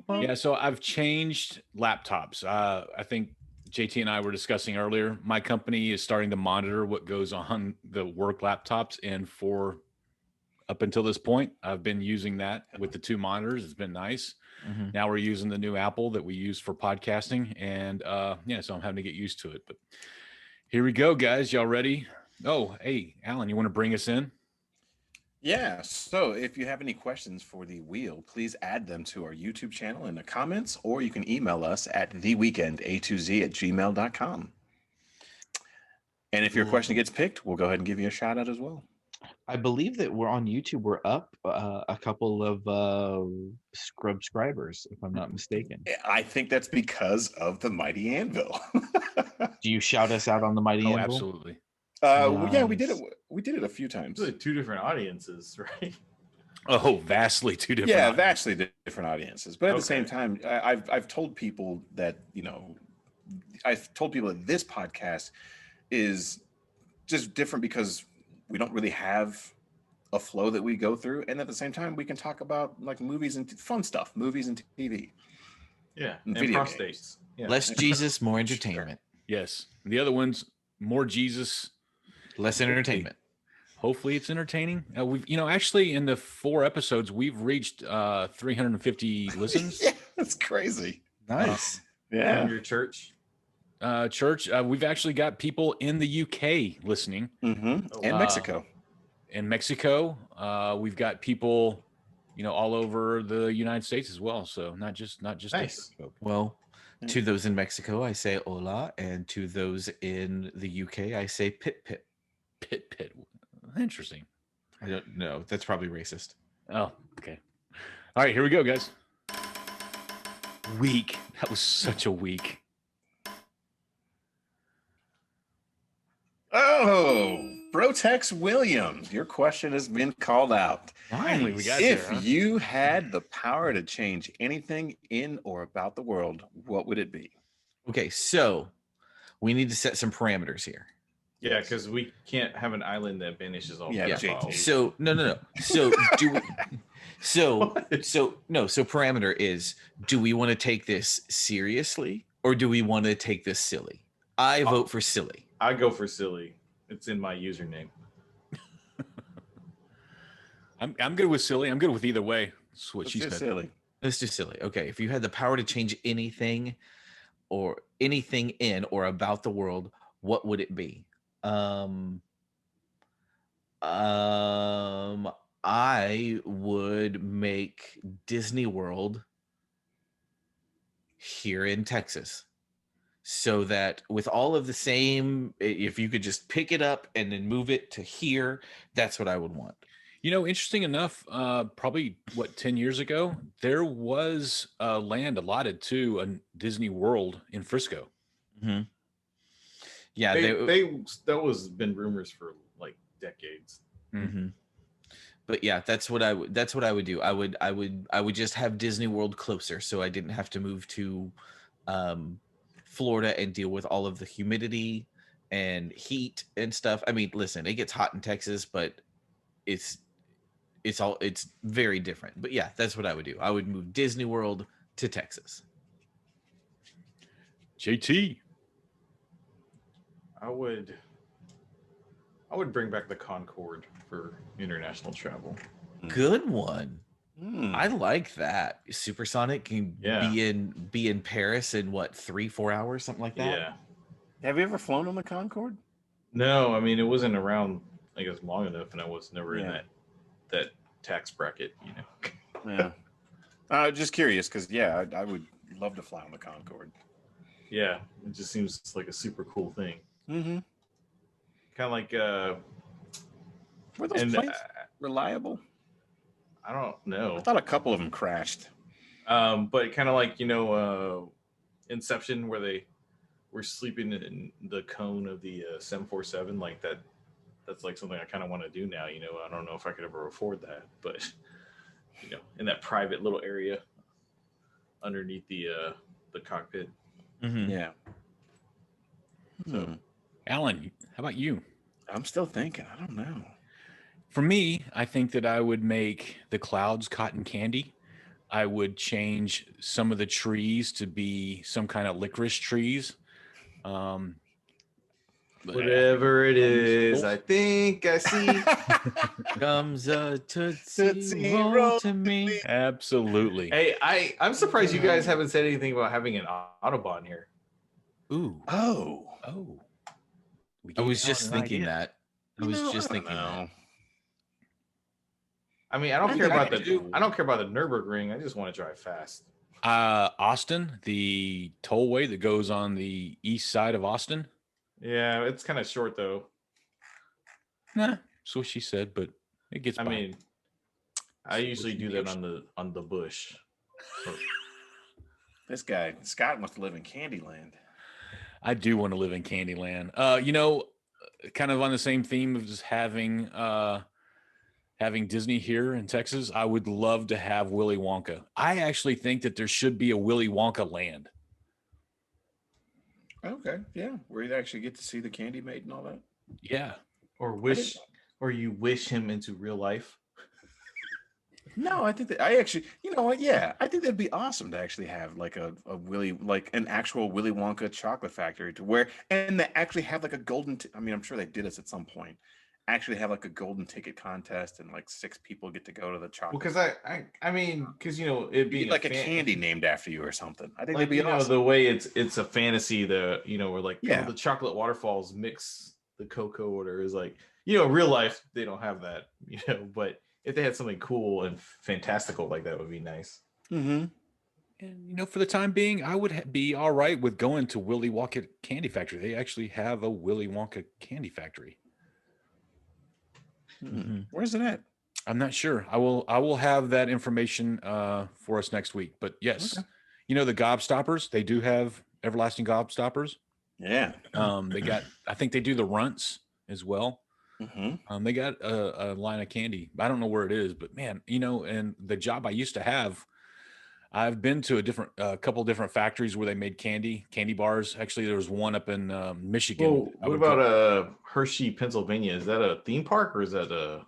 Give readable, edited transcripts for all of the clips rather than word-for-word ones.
Yeah, so I've changed laptops. I think JT and I were discussing earlier. My company is starting to monitor what goes on the work laptops, and for up until this point, I've been using that with the two monitors. It's been nice. Mm-hmm. Now we're using the new Apple that we use for podcasting, and yeah, so I'm having to get used to it. But here we go, guys. Y'all ready? Oh, hey, Alan, you want to bring us in? Yeah, so if you have any questions for the wheel, please add them to our YouTube channel in the comments, or you can email us at theweekenda2z@gmail.com. And if your question gets picked, we'll go ahead and give you a shout out as well. I believe that we're on YouTube. We're up a couple of subscribers, if I'm not mistaken. I think that's because of the Mighty Anvil. Do you shout us out on the Mighty Oh, Anvil? absolutely. Yeah, we did it. We did it a few times. It's like two different audiences, right? Oh, vastly two different. Yeah, audiences. vastly different audiences. But at the same time, I've told people that I've told people that this podcast is just different because we don't really have a flow that we go through, and at the same time, we can talk about like movies and fun stuff, movies and TV. Yeah, And and video prostates. Yeah. Less Jesus, more entertainment. Yes. The other one's more Jesus. Less entertainment. Hopefully it's entertaining. We've, actually in the 4 episodes, we've reached 350 listens. Yeah, that's crazy. Nice. Yeah. And your church. Church, we've actually got people in the UK listening. Mm-hmm. Oh, And wow. Mexico. In Mexico, we've got people, all over the United States as well. So not just Nice. Well, to those in Mexico, I say hola, and to those in the UK, I say pit pit. Pit. Interesting. I don't know. That's probably racist. Oh, okay. All right, here we go, guys. Week. That was such a week. Oh, Brotex Williams, your question has been called out. Finally, we got If there, huh? you had the power to change anything in or about the world, what would it be? Okay, so we need to set some parameters here. Yeah, because we can't have an island that banishes all Yeah, pedophiles. So no. So do we? So parameter is: do we want to take this seriously or do we want to take this silly? I vote for silly. I go for silly. It's in my username. I'm good with silly. I'm good with either way. That's what Let's she do said. silly. Let's do silly. Okay, if you had the power to change anything or anything in or about the world, what would it be? I would make Disney World here in Texas, so that with all of the same, if you could just pick it up and then move it to here, that's what I would want. Interesting enough, probably 10 years ago, there was land allotted to a Disney World in Frisco. Mm-hmm. Yeah, that was been rumors for like decades. Mm-hmm. But yeah, that's what I would do. I would just have Disney World closer, so I didn't have to move to Florida and deal with all of the humidity and heat and stuff. I mean, listen, it gets hot in Texas, but it's very different. But yeah, that's what I would do. I would move Disney World to Texas. JT. I would bring back the Concorde for international travel. Good one. Hmm. I like that. Supersonic can be in Paris in what, 3-4 hours, something like that. Yeah. Have you ever flown on the Concorde? No, I mean it wasn't around, I guess, long enough, and I was never in that tax bracket, Yeah. Just curious, because I would love to fly on the Concorde. Yeah, it just seems like a super cool thing. Mm-hmm. Kind of like Were those planes reliable? I don't know. I thought a couple of them crashed. But kind of like Inception, where they were sleeping in the cone of the 747, like that. That's like something I kind of want to do now. I don't know if I could ever afford that, but in that private little area underneath the cockpit. Mm-hmm. Yeah. So, Alan, how about you? I'm still thinking. I don't know. For me, I think that I would make the clouds cotton candy. I would change some of the trees to be some kind of licorice trees. Um, Whatever it is, I think I see. Comes a Tootsie Tootsie Roll Roll to me. Absolutely. Hey, I'm surprised you guys haven't said anything about having an Autobahn here. Ooh. Oh, Oh, we I gave was Alan just an thinking idea. that. I was just thinking that. I mean, I don't I care think I about could do- I don't care about the Nürburgring. I just want to drive fast. Austin, the tollway that goes on the east side of Austin. Yeah, it's kind of short though. Nah, that's what she said, but it gets I by. mean, I So usually it's do in the that on the bush. this guy Scott wants to live in Candyland. I do want to live in Candyland. Kind of on the same theme of just having Disney here in Texas, I would love to have Willy Wonka. I actually think that there should be a Willy Wonka land. Okay, yeah, where you actually get to see the candy made and all that. Yeah. Or you wish him into real life. No, I think that I actually, you know what? Yeah, I think that'd be awesome to actually have like a like an actual Willy Wonka chocolate factory to where, and they actually have like a I mean, I'm sure they did this at some point. Actually have like a golden ticket contest and like 6 people get to go to the chocolate. Well, because I mean, because you know, it you being get like a candy named after you or something. I think that'd be awesome. the way it's a fantasy. Where like Yeah. the chocolate waterfalls mix the cocoa order is like real life they don't have that. But if they had something cool and fantastical like that, would be nice. Mm-hmm. And for the time being, I would be all right with going to Willy Wonka Candy Factory. They actually have a Willy Wonka Candy Factory. Mm-hmm. Where's it at? I'm not sure. I will have that information for us next week. But yes, Okay. The Gobstoppers, they do have everlasting Gobstoppers. Yeah. They got, I think they do the runts as well. Mm-hmm. They got a line of candy. I don't know where it is, but man, and the job I used to have, I've been to a couple different factories where they made candy bars. Actually, there was one up in Michigan. Well, what about Hershey, Pennsylvania? Is that a theme park or is that a?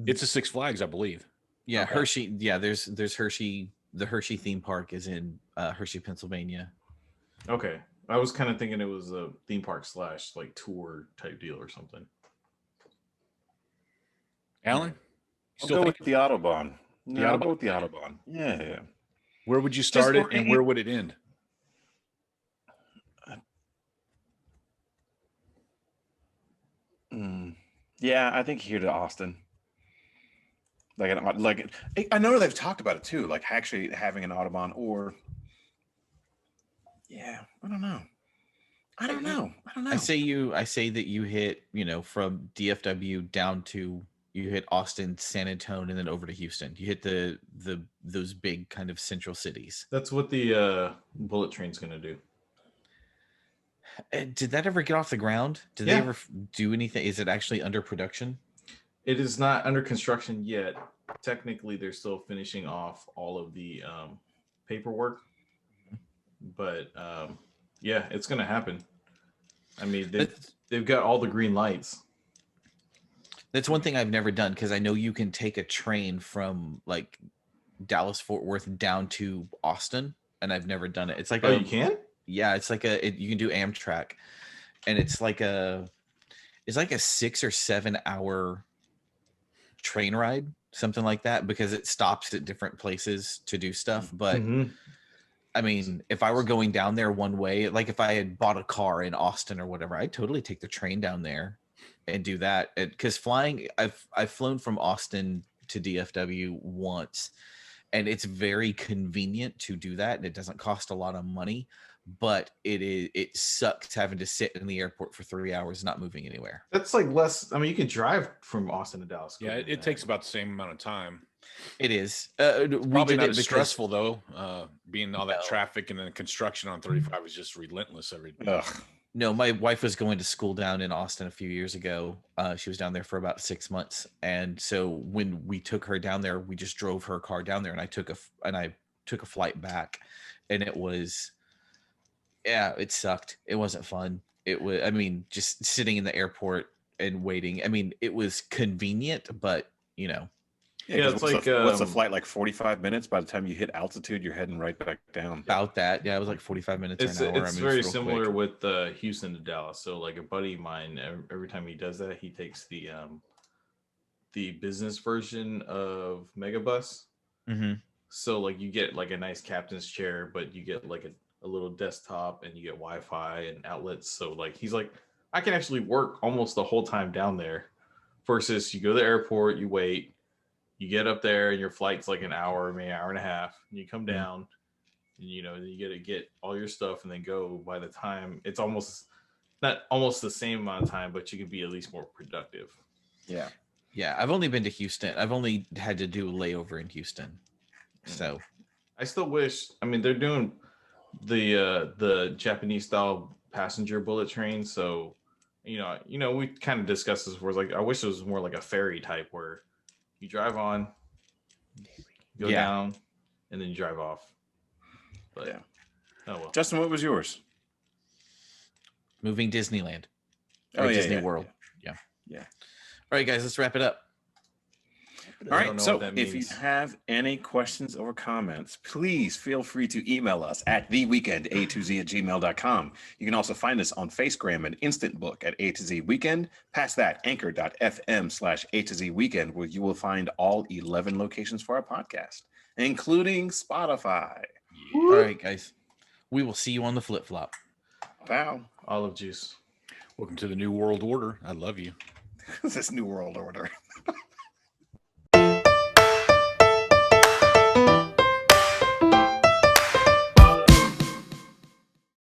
It's a Six Flags, I believe. Yeah, Okay. Hershey. Yeah, there's Hershey. The Hershey theme park is in Hershey, Pennsylvania. Okay, I was kind of thinking it was a theme park / like tour type deal or something. Alan, I'll go with the Autobahn. No, I'll go with the Autobahn. Autobahn. Yeah. Where would you start it, and where would it end? Yeah, I think here to Austin. Like I know they've talked about it too, like actually having an Autobahn or. Yeah, I don't know. I say that you hit, from DFW down to you hit Austin, San Antonio, and then over to Houston. You hit those big kind of central cities. That's what the bullet train's going to do. Did that ever get off the ground? Did they ever do anything? Is it actually under production? It is not under construction yet. Technically, they're still finishing off all of the paperwork. But yeah, it's going to happen. I mean, they've got all the green lights. That's one thing I've never done, because I know you can take a train from like Dallas Fort Worth down to Austin, and I've never done it. It's like you can? Yeah, it's like you can do Amtrak, and it's like a 6 or 7 hour train ride, something like that, because it stops at different places to do stuff. But I mean, if I were going down there one way, like if I had bought a car in Austin or whatever, I'd totally take the train down there and do that. Because flying, I've flown from Austin to DFW once, and it's very convenient to do that, and it doesn't cost a lot of money. But it sucks having to sit in the airport for 3 hours not moving anywhere. That's like less. I mean, you can drive from Austin to Dallas. Yeah, it takes about the same amount of time. It is. Probably not as stressful though, being all that No. traffic, and then construction on 35 is just relentless every day. Ugh. No, my wife was going to school down in Austin a few years ago. She was down there for about 6 months, and so when we took her down there, we just drove her car down there, and I took a flight back, and it was, yeah, it sucked. It wasn't fun. It was, I mean, just sitting in the airport and waiting. I mean, it was convenient, but Yeah, Yeah, 'cause it's what's the like, flight like 45 minutes? By the time you hit altitude, you're heading right back down. About that. Yeah, it was like 45 minutes or it's an hour. it's I moved very real similar quick. with Houston to Dallas. So like a buddy of mine, every time he does that, he takes the business version of Megabus. Mm-hmm. So like you get like a nice captain's chair, but you get like a little desktop and you get Wi-Fi and outlets. So like he's like, I can actually work almost the whole time down there. Versus you go to the airport, you wait, you get up there, and your flight's like an hour, maybe an hour and a half. And you come down, and you get to get all your stuff and then go. By the time it's almost not almost the same amount of time, but you can be at least more productive. Yeah. Yeah, I've only been to Houston. I've only had to do a layover in Houston. So I still wish. I mean, they're doing the Japanese style passenger bullet train. So, we kind of discussed this before. It's like I wish it was more like a ferry type where you drive on, go Yeah. down, and then you drive off. But Yeah. oh well. Justin, what was yours? moving Disneyland. Oh, Or yeah, Disney yeah, World. yeah. Yeah. Yeah. All right, guys, let's wrap it up. All I right. don't know So what that if you means. have any questions or comments, please feel free to email us at theweekenda2z@gmail.com. You can also find us on Facegram and Instant Book at A to Z Weekend. Past that, anchor.fm/A to Z Weekend, where you will find all 11 locations for our podcast, including Spotify. All right, guys. We will see you on the flip flop. Wow. Olive juice. Welcome to the new world order. I love you. This New World Order.